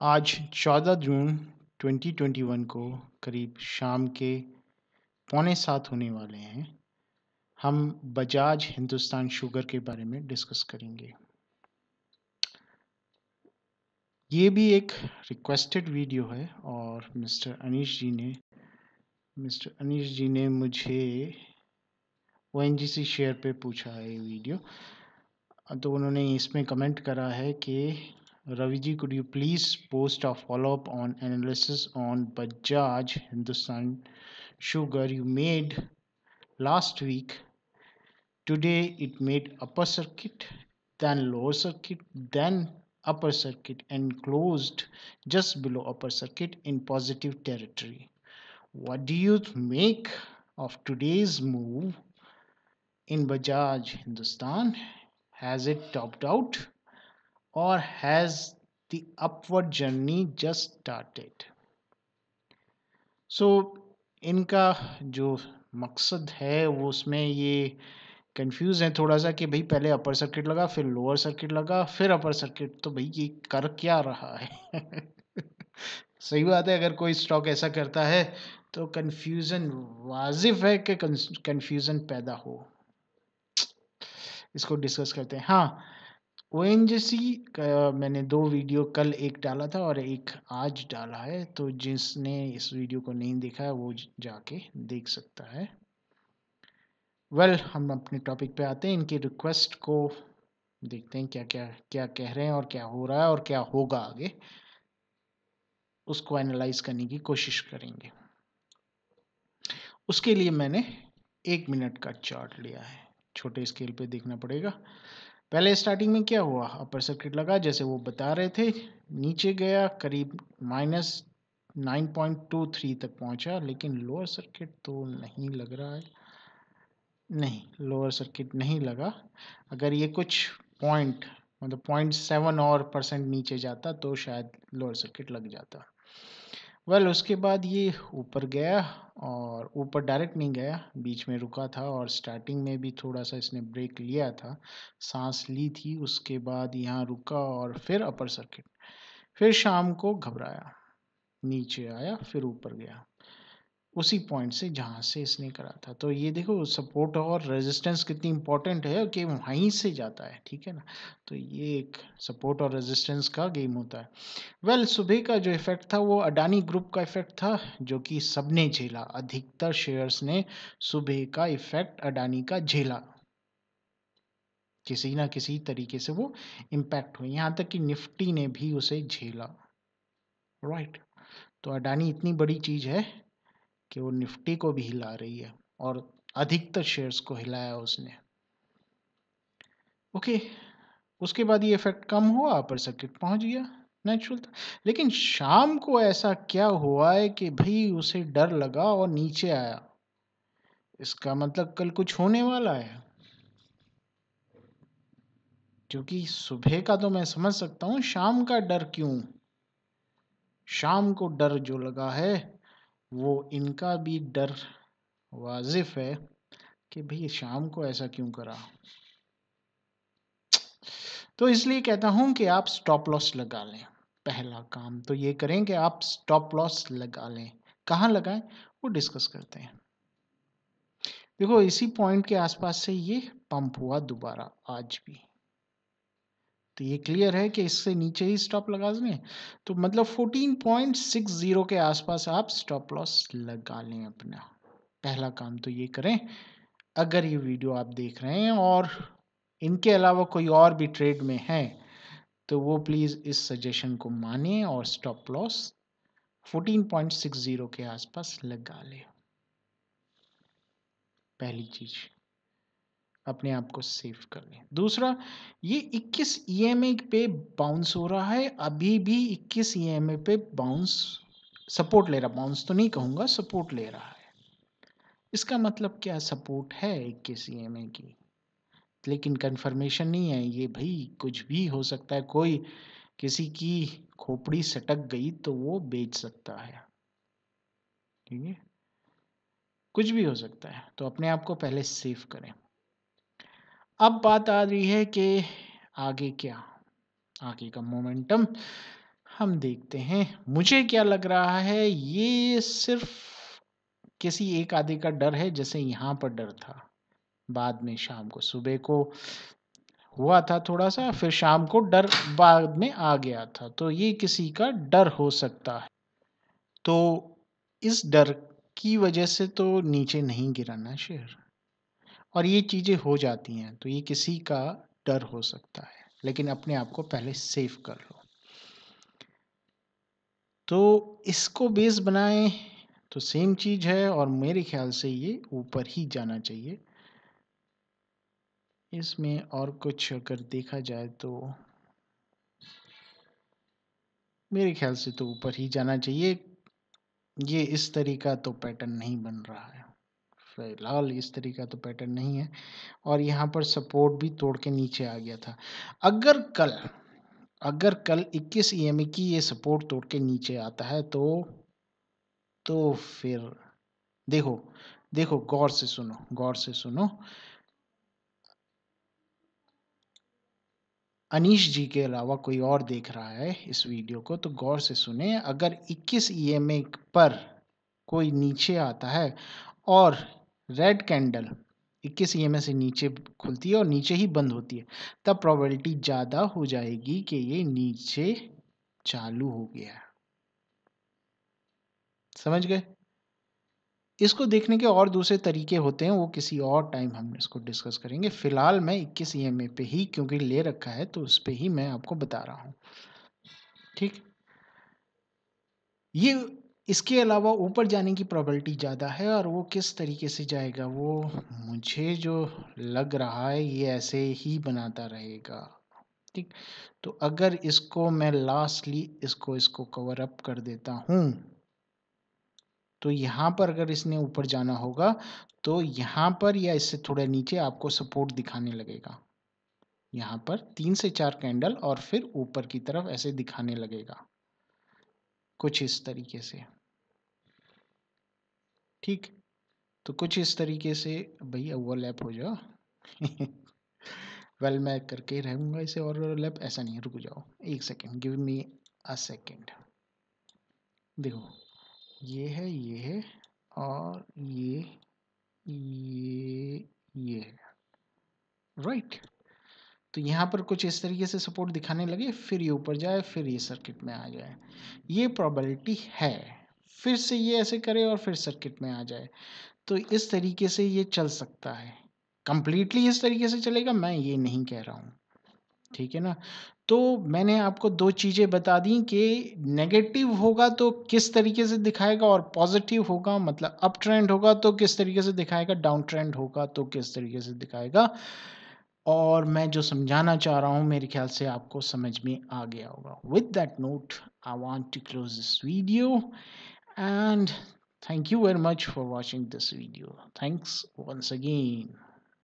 आज 14 जून 2021 को करीब शाम के 6:45 होने वाले हैं। हम बजाज हिंदुस्तान शुगर के बारे में डिस्कस करेंगे। ये भी एक रिक्वेस्टेड वीडियो है और मिस्टर अनीश जी ने मुझे ONGC शेयर पे पूछा है ये वीडियो। तो उन्होंने इसमें कमेंट करा है कि Ravi ji, could you please post a follow-up on analysis on Bajaj Hindustan Sugar you made last week? Today it made upper circuit, then lower circuit, then upper circuit and closed just below upper circuit in positive territory. What do you make of today's move in Bajaj Hindustan? Has it topped out or has the upward journey just started? So इनका जो मकसद है वो उसमें ये confuse है थोड़ा सा कि भाई पहले अपर सर्किट लगा फिर लोअर सर्किट लगा फिर अपर सर्किट, तो भाई ये कर क्या रहा है? सही बात है, अगर कोई स्टॉक ऐसा करता है तो कंफ्यूजन वाजिब है कि कंफ्यूजन पैदा हो। इसको डिस्कस करते हैं। हाँ, ONGC का मैंने 2 वीडियो कल एक डाला था और एक आज डाला है, तो जिसने इस वीडियो को नहीं देखा है वो जाके देख सकता है। हम अपने टॉपिक पे आते हैं। इनकी रिक्वेस्ट को देखते हैं क्या कह रहे हैं और क्या हो रहा है और क्या होगा आगे, उसको एनालाइज करने की कोशिश करेंगे। उसके लिए मैंने 1 मिनट का चार्ट लिया है, छोटे स्केल पे देखना पड़ेगा। पहले स्टार्टिंग में क्या हुआ, अपर सर्किट लगा जैसे वो बता रहे थे, नीचे गया करीब -9.23 तक पहुंचा, लेकिन लोअर सर्किट तो नहीं लग रहा है। नहीं, लोअर सर्किट नहीं लगा। अगर ये कुछ पॉइंट मतलब 0.7 और % नीचे जाता तो शायद लोअर सर्किट लग जाता। उसके बाद ये ऊपर गया और ऊपर डायरेक्ट नहीं गया, बीच में रुका था और स्टार्टिंग में भी थोड़ा सा इसने ब्रेक लिया था, सांस ली थी, उसके बाद यहाँ रुका और फिर अपर सर्किट, फिर शाम को घबराया, नीचे आया, फिर ऊपर गया उसी पॉइंट से जहाँ से इसने करा था। तो ये देखो सपोर्ट और रेजिस्टेंस कितनी इंपॉर्टेंट है कि वहीं से जाता है, ठीक है ना। तो ये एक सपोर्ट और रेजिस्टेंस का गेम होता है। सुबह का जो इफेक्ट था वो अडानी ग्रुप का इफेक्ट था, जो कि सबने झेला। अधिकतर शेयर्स ने सुबह का इफेक्ट अडानी का झेला, किसी ना किसी तरीके से वो इम्पैक्ट हुई, यहाँ तक कि निफ्टी ने भी उसे झेला। राइट, तो अडानी इतनी बड़ी चीज है कि वो निफ्टी को भी हिला रही है और अधिकतर शेयर्स को हिलाया उसने। ओके, उसके बाद ये इफेक्ट कम हुआ, अपर सर्किट पहुंच गया, नेचुरल था। लेकिन शाम को ऐसा क्या हुआ है कि भाई उसे डर लगा और नीचे आया। इसका मतलब कल कुछ होने वाला है, क्योंकि सुबह का तो मैं समझ सकता हूँ, शाम का डर क्यों? शाम को डर जो लगा है वो इनका भी डर वाजिफ है कि भाई शाम को ऐसा क्यों करा। तो इसलिए कहता हूं कि आप स्टॉप लॉस लगा लें। पहला काम तो ये करें कि आप स्टॉप लॉस लगा लें। कहाँ लगाएं वो डिस्कस करते हैं। देखो इसी पॉइंट के आसपास से ये पंप हुआ दोबारा आज भी, तो ये क्लियर है कि इससे नीचे ही स्टॉप लगा लें। तो मतलब 14.60 के आसपास आप स्टॉप लॉस लगा लें अपना। पहला काम तो ये करें। अगर ये वीडियो आप देख रहे हैं और इनके अलावा कोई और भी ट्रेड में है तो वो प्लीज़ इस सजेशन को माने और स्टॉप लॉस 14.60 के आसपास लगा ले। पहली चीज, अपने आप को सेव कर लें। दूसरा, ये 21 EMA पे बाउंस हो रहा है, अभी भी 21 EMA पे बाउंस, सपोर्ट ले रहा, बाउंस तो नहीं कहूंगा, सपोर्ट ले रहा है। इसका मतलब क्या सपोर्ट है 21 EMA की, लेकिन कंफर्मेशन नहीं है ये। भाई कुछ भी हो सकता है, कोई किसी की खोपड़ी सटक गई तो वो बेच सकता है, ठीक है, कुछ भी हो सकता है। तो अपने आप को पहले सेव करें। अब बात आ रही है कि आगे क्या, आगे का मोमेंटम। हम देखते हैं। मुझे क्या लग रहा है, ये सिर्फ किसी एक आदि का डर है, जैसे यहाँ पर डर था, बाद में शाम को, सुबह को हुआ था थोड़ा सा, फिर शाम को डर बाद में आ गया था, तो ये किसी का डर हो सकता है। तो इस डर की वजह से तो नीचे नहीं गिरा ना शेयर, और ये चीजें हो जाती हैं, तो ये किसी का डर हो सकता है, लेकिन अपने आप को पहले सेफ कर लो। तो इसको बेस बनाएं तो सेम चीज है, और मेरे ख्याल से ये ऊपर ही जाना चाहिए। इसमें और कुछ अगर देखा जाए तो मेरे ख्याल से तो ऊपर ही जाना चाहिए। ये इस तरीका तो पैटर्न नहीं बन रहा है, फिलहाल इस तरीका तो पैटर्न नहीं है, और यहाँ पर सपोर्ट भी तोड़ के नीचे आ गया था। अगर कल 21 EMA की ये सपोर्ट तोड़ के नीचे आता है तो फिर देखो देखो, गौर से सुनो। अनीश जी के अलावा कोई और देख रहा है इस वीडियो को, तो गौर से सुने। अगर 21 EMA पर कोई नीचे आता है और रेड कैंडल 21 EMA से नीचे खुलती है और नीचे ही बंद होती है, तब प्रोबेबिलिटी ज़्यादा हो जाएगी कि ये नीचे चालू हो गया। समझ गए? इसको देखने के और दूसरे तरीके होते हैं, वो किसी और टाइम हम इसको डिस्कस करेंगे। फिलहाल मैं 21 EMA पे ही, क्योंकि ले रखा है, तो उस पे ही मैं आपको बता रहा हूँ। ठीक, ये इसके अलावा ऊपर जाने की प्रोबेबिलिटी ज़्यादा है, और वो किस तरीके से जाएगा, वो मुझे जो लग रहा है ये ऐसे ही बनाता रहेगा। ठीक, तो अगर इसको मैं लास्टली इसको कवर अप कर देता हूँ, तो यहाँ पर अगर इसने ऊपर जाना होगा तो यहाँ पर या इससे थोड़ा नीचे आपको सपोर्ट दिखाने लगेगा। यहाँ पर 3 से 4 कैंडल, और फिर ऊपर की तरफ ऐसे दिखाने लगेगा, कुछ इस तरीके से। ठीक, तो कुछ इस तरीके से। भैया ओवरलैप हो जाओ। वेल, मैं करके रहूँगा इसे, और ओवरलैप ऐसा नहीं है, रुक जाओ एक second, give me a second. देखो, ये है, और ये है, राइट। तो यहाँ पर कुछ इस तरीके से सपोर्ट दिखाने लगे, फिर ये ऊपर जाए, फिर ये सर्किट में आ जाए, ये प्रोबेबिलिटी है। फिर से ये ऐसे करे और फिर सर्किट में आ जाए, तो इस तरीके से ये चल सकता है। कंप्लीटली इस तरीके से चलेगा मैं ये नहीं कह रहा हूँ, ठीक है ना। तो मैंने आपको दो चीज़ें बता दी कि नेगेटिव होगा तो किस तरीके से दिखाएगा, और पॉजिटिव होगा मतलब अप ट्रेंड होगा तो किस तरीके से दिखाएगा, डाउन ट्रेंड होगा तो किस तरीके से दिखाएगा। और मैं जो समझाना चाह रहा हूँ मेरे ख्याल से आपको समझ में आ गया होगा। With that note I want to close this video, and thank you very much for watching this video. Thanks once again.